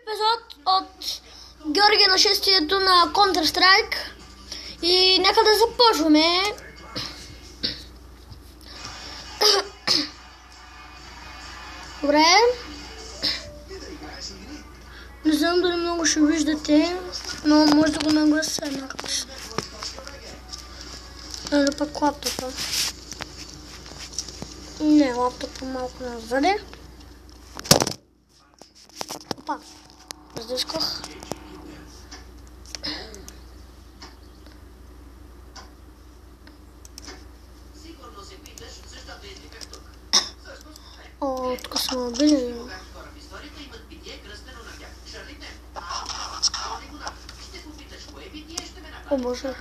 епизод от Георги нашествието на Counter-Strike и нека да започваме. Добре. Не знам дали много ще виждате, но може да го наглася някак. Или пък лаптопа. Не, лаптопа малко назаде. Опа, раздисках. О, тук сме убили. О, боже.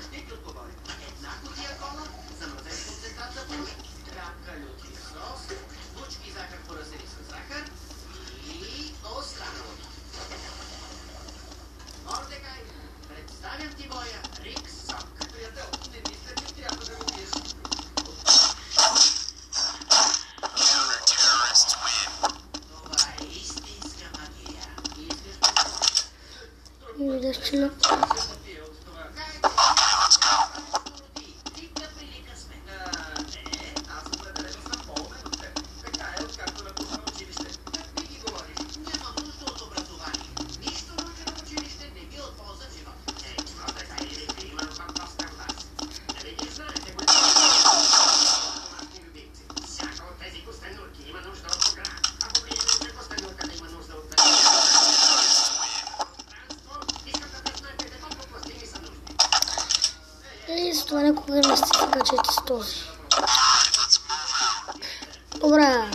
Това някога не сте качете с този. Добре.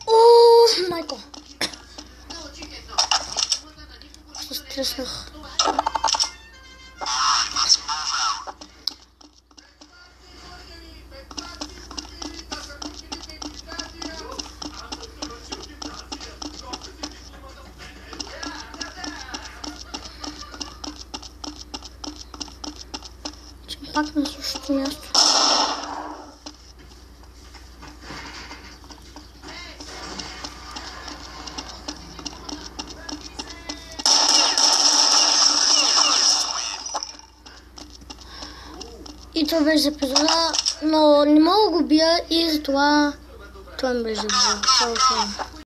О, майко. Се стреснах. Пак на същото място. И това беше епизода, но не мога да го бия и затова това ми беше епизода.